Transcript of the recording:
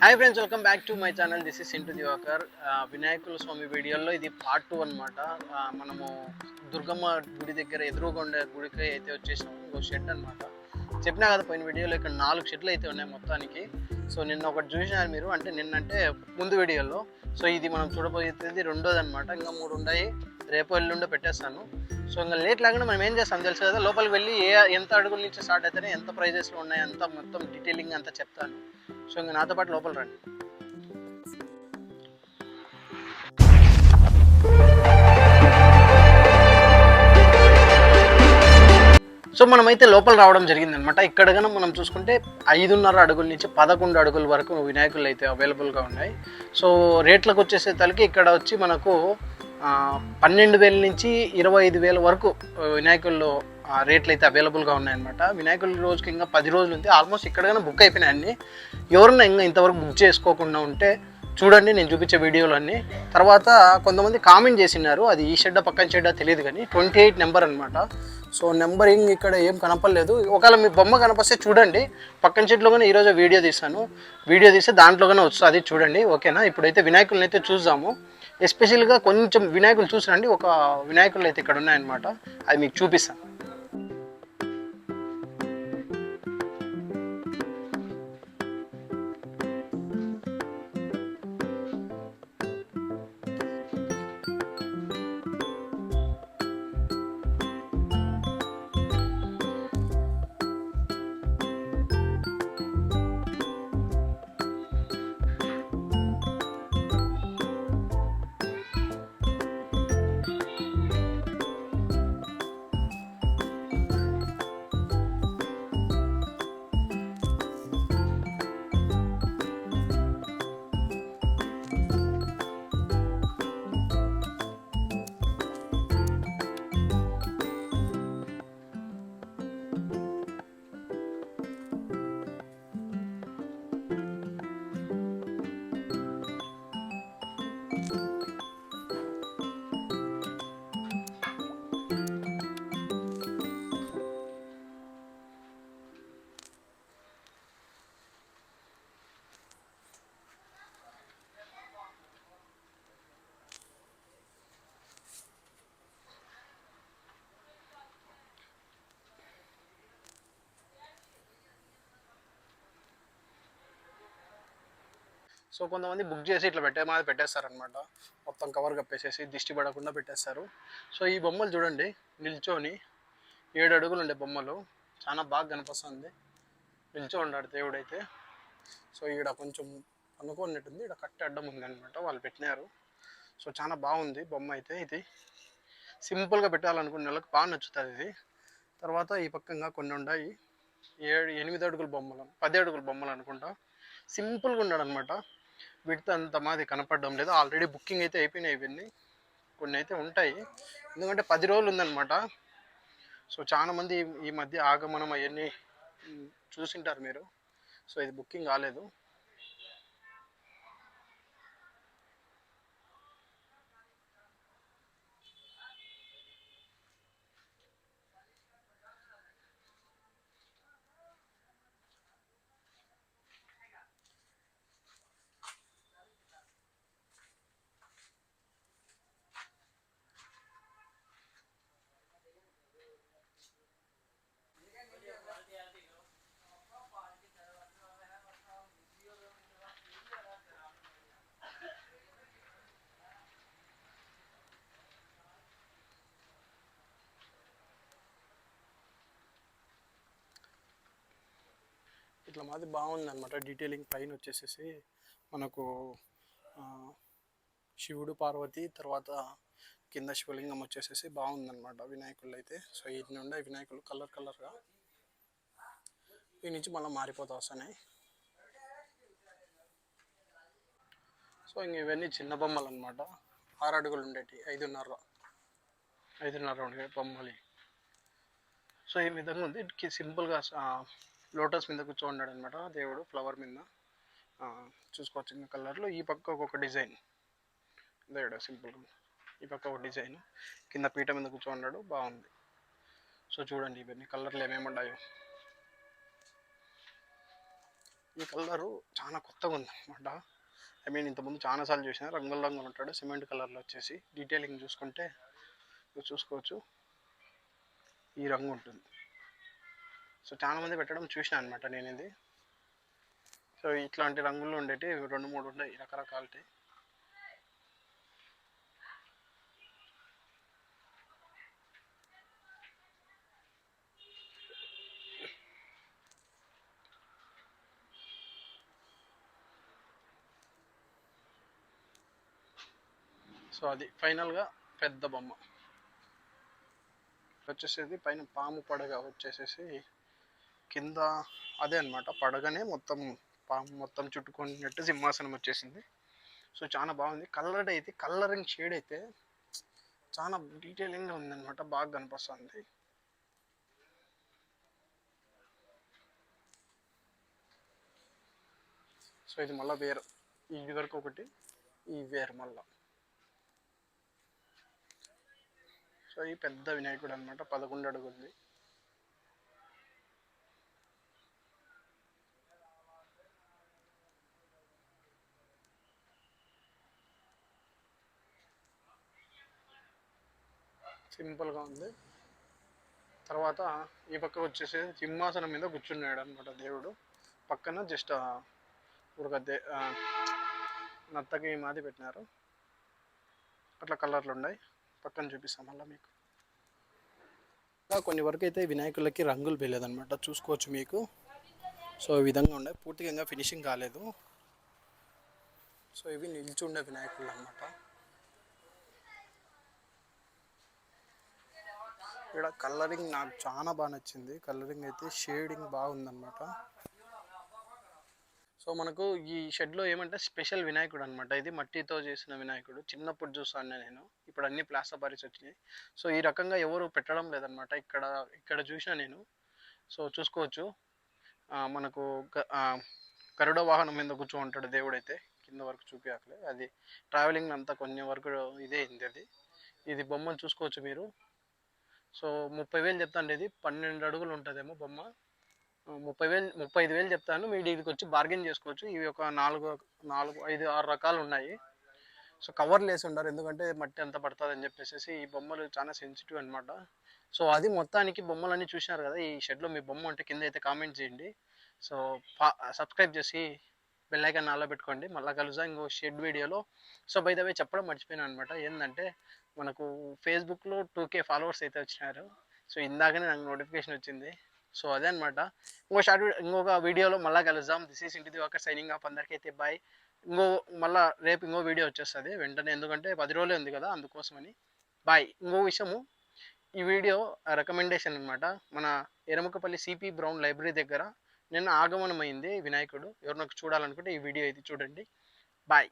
Hi friends, welcome back to my channel. This is Sintu Diwakar. వినాయకుల స్వామి వీడియోలో ఇది పార్ట్ 2 అనమాట. మనము దుర్గమ్మ గుడి దగ్గర ఎదురుగా ఉండే గుడికి అయితే వచ్చేసాము. ఇంకో షెడ్ అనమాట. చెప్పినా కదా పోయిన వీడియోలో ఇక్కడ 4 షెడ్లు అయితే ఉన్నాయి మొత్తానికి. సో నిన్న ఒకటి చూసినారు మీరు, అంటే నిన్నంటే ముందు వీడియోలో. సో ఇది మనం చూడబోయేది రెండోది అనమాట. ఇంకా 3 ఉన్నాయి. రేపు ఎల్లుండో పెట్టేస్తాను. సో ఇంకా లేట్ లాగానే మనం ఏం చేస్తాం తెలుసు కదా, లోపలికి వెళ్ళి ఎంత అడుగుల నుంచి స్టార్ట్ అయితేనే ఎంత ప్రైజెస్లో ఉన్నాయి అంతా మొత్తం డీటెయిలింగ్ అంతా చెప్తాను. సో ఇంకా నాతో పాటు లోపల రండి. సో మనమైతే లోపల రావడం జరిగిందనమాట. ఇక్కడ కన్నా మనం చూసుకుంటే 5.5 అడుగుల నుంచి 11 అడుగుల వరకు వినాయకులు అయితే అవైలబుల్గా ఉన్నాయి. సో రేట్లకు వచ్చేసేసరికి ఇక్కడ వచ్చి మనకు 12,000 నుంచి 25,000 వరకు వినాయకుల్లో రేట్లు అయితే అవైలబుల్గా ఉన్నాయన్నమాట. వినాయకుల రోజుకి ఇంకా 10 రోజులు ఉంది. ఆల్మోస్ట్ ఇక్కడైనా బుక్ అయిపోయినాయి అన్నీ. ఎవరన్నా ఇంకా ఇంతవరకు బుక్ చేసుకోకుండా ఉంటే చూడండి నేను చూపించే వీడియోలన్నీ. తర్వాత కొంతమంది కామెంట్ చేసినారు, అది ఈ షెడ్డా పక్కన షెడ్డా తెలియదు కానీ 28 నెంబర్ అనమాట. సో నెంబరింగ్ ఇక్కడ ఏం కనపడలేదు. ఒకవేళ మీ బొమ్మ కనపస్తే చూడండి. పక్కన షెడ్లో కానీ ఈరోజు వీడియో తీస్తాను. వీడియో తీస్తే దాంట్లోనే వస్తుంది, చూడండి. ఓకేనా? ఇప్పుడైతే వినాయకులను అయితే చూద్దాము. ఎస్పెషల్గా కొంచెం వినాయకులు చూసిరండి. ఒక వినాయకులు అయితే ఇక్కడ ఉన్నాయన్నమాట, అది మీకు చూపిస్తాను. సో కొంతమంది బుక్ చేసి ఇట్లా పెట్టేస్తారనమాట. మొత్తం కవర్ కప్పేసేసి దిష్టి పడకుండా పెట్టేస్తారు. సో ఈ బొమ్మలు చూడండి, నిల్చొని 7 అడుగులు ఉండే బొమ్మలు చాలా బాగా కనిపిస్తుంది. నిల్చో ఉన్నాడు దేవుడైతే. సో ఇక్కడ కొంచెం అనుకున్నట్టుంది, ఇక్కడ కట్టె అడ్డం ఉంది అనమాట, వాళ్ళు పెట్టినారు. సో చాలా బాగుంది బొమ్మ అయితే. ఇది సింపుల్గా పెట్టాలనుకునే వాళ్ళకి బాగా నచ్చుతుంది ఇది. తర్వాత ఈ పక్కగా కొన్ని ఉన్నాయి 8 అడుగుల బొమ్మలు, 10 అడుగుల బొమ్మలు అనుకుంటా. సింపుల్గా ఉన్నాడు అనమాట. వీటితో అంత మాది కనపడడం లేదు. ఆల్రెడీ బుకింగ్ అయితే అయిపోయినాయి ఇవన్నీ. కొన్ని అయితే ఉంటాయి, ఎందుకంటే 10 రోజులు ఉందన్నమాట. సో చాలామంది ఈ మధ్య ఆగమనం అవన్నీ చూసింటారు మీరు. సో ఇది బుకింగ్ కాలేదు. ఇట్లా మాది బాగుందన్నమాట. డీటెయిలింగ్ పైన వచ్చేసేసి మనకు శివుడు పార్వతి, తర్వాత కింద శివలింగం వచ్చేసేసి బాగుందన్నమాట వినాయకులు అయితే. సో వీటి నుండి వినాయకులు కలర్గా ఈ నుంచి మళ్ళీ మారిపోతా వస్తున్నాయి. సో ఇంక ఇవన్నీ చిన్న బొమ్మలు అనమాట. 6 అడుగులు ఉండేటి, 5.5 ఉండే బొమ్మలు. సో ఈ విధంగా ఉంది. సింపుల్గా లోటస్ మీద కూర్చోన్నాడు అనమాట దేవుడు, ఫ్లవర్ మీద చూసుకోవచ్చు. ఇంకా కలర్లో ఈ పక్క ఒక్కొక్క డిజైన్ దేవుడు సింపుల్గా. ఈ పక్క ఒక డిజైన్, కింద పీట మీద కూర్చోన్నాడు, బాగుంది. సో చూడండి ఇవన్నీ కలర్లు ఏమేమి ఉన్నాయో. ఈ కలరు చాలా కొత్తగా ఉంది అనమాట. ఐ మీన్ ఇంతకుముందు చాలాసార్లు చూసిన రంగుల రంగులు ఉంటాడు సిమెంట్ కలర్లో వచ్చేసి. డీటెయిలింగ్ చూసుకుంటే చూసుకోవచ్చు ఈ రంగు ఉంటుంది. సో చాలామంది పెట్టడం చూసిన అనమాట నేను ఇది. సో ఇట్లాంటి రంగులు ఉండేవి 2-3 ఉన్నాయి రకరకాలటి. సో అది ఫైనల్గా పెద్ద బొమ్మ వచ్చేసేది. పైన పాము పడగ వచ్చేసేసి కింద అదే అనమాట, పడగనే మొత్తం పాము మొత్తం చుట్టుకున్నట్టు సింహాసనం వచ్చేసింది. సో చాలా బాగుంది. కలర్డ్ అయితే కలరింగ్ షేడ్ అయితే చాలా డీటెయిలింగ్గా ఉందన్నమాట, బాగా కనిపిస్తుంది. సో ఇది మళ్ళీ వేరు, ఇది వరకు ఒకటి, ఈ వేరు మళ్ళా. సో ఈ పెద్ద వినాయకుడు అనమాట, 11 అడుగులది. సింపుల్గా ఉంది. తర్వాత ఈ పక్క వచ్చేసి సింహాసనం మీద కూర్చున్నాడు అనమాట దేవుడు. పక్కన జస్ట్ ఒక నత్తకి మాది పెట్టినారు. అట్లా కలర్లు ఉన్నాయి. పక్కన చూపిస్తాం మళ్ళీ మీకు. కొన్ని వరకు అయితే వినాయకులకి రంగులు వేయలేదన్నమాట, చూసుకోవచ్చు మీకు. సో ఈ విధంగా ఉండే, పూర్తిగా ఫినిషింగ్ కాలేదు. సో ఇవి నిల్చుండే వినాయకులు అన్నమాట. ఇక్కడ కలరింగ్ నాకు చాలా బాగా నచ్చింది. కలరింగ్ అయితే షేడింగ్ బాగుందన్నమాట. సో మనకు ఈ షెడ్లో ఏమంటే స్పెషల్ వినాయకుడు అనమాట. ఇది మట్టితో చేసిన వినాయకుడు. చిన్నప్పుడు చూసాను నేను, ఇప్పుడు అన్ని ప్లాస్టర్ బారీస్ వచ్చినాయి. సో ఈ రకంగా ఎవరు పెట్టడం లేదనమాట. ఇక్కడ చూసిన నేను. సో చూసుకోవచ్చు, మనకు గరుడ వాహనం మీద కూర్చో ఉంటాడు దేవుడైతే. కింద వరకు చూపించలే, అది ట్రావెలింగ్ అంతా కొన్ని వరకు ఇదే అయింది. ఇది బొమ్మను చూసుకోవచ్చు మీరు. సో 30,000 చెప్తాను. ఇది 12 అడుగులు ఉంటుందేమో బొమ్మ. 35,000 చెప్తాను. మీరు దీనికి వచ్చి బార్గెన్ చేసుకోవచ్చు. ఇవి ఒక 4, 5, 6 రకాలు ఉన్నాయి. సో కవర్లు వేసి ఉండరు, ఎందుకంటే మట్టి అంతా పడుతుంది అని చెప్పేసి. ఈ బొమ్మలు చాలా సెన్సిటివ్ అనమాట. సో అది మొత్తానికి బొమ్మలన్నీ చూసినారు కదా. ఈ షెడ్లో మీ బొమ్మ ఉంటే కింద అయితే కామెంట్ చేయండి. సో సబ్స్క్రైబ్ చేసి బెల్ ఐకాన్ ఆన్లో పెట్టుకోండి. మళ్ళీ కలుద్దాం ఇంకో షెడ్ వీడియోలో. సో బై ద వే చెప్పడం మర్చిపోయాను అనమాట. ఏంటంటే మనకు ఫేస్బుక్లో 2K ఫాలోవర్స్ అయితే వచ్చినారు. సో ఇందాకనే నాకు నోటిఫికేషన్ వచ్చింది. సో అదే అనమాట. ఇంకొక వీడియోలో మళ్ళీ కలుద్దాం. దిస్ ఈస్ ఇంటి దివాకర్ సైనింగ్ ఆఫ్. అందరికీ అయితే బాయ్. మళ్ళీ రేపు ఇంకో వీడియో వచ్చేస్తుంది వెంటనే, ఎందుకంటే 10 రోజులే ఉంది కదా, అందుకోసమని. బాయ్. ఇంకో విషయము, ఈ వీడియో రికమెండేషన్ అనమాట. మన ఎరముకపల్లి సిపి బ్రౌన్ లైబ్రరీ దగ్గర నిన్న ఆగమనమైంది వినాయకుడు. ఎవరినొక చూడాలనుకుంటే ఈ వీడియో అయితే చూడండి. బాయ్.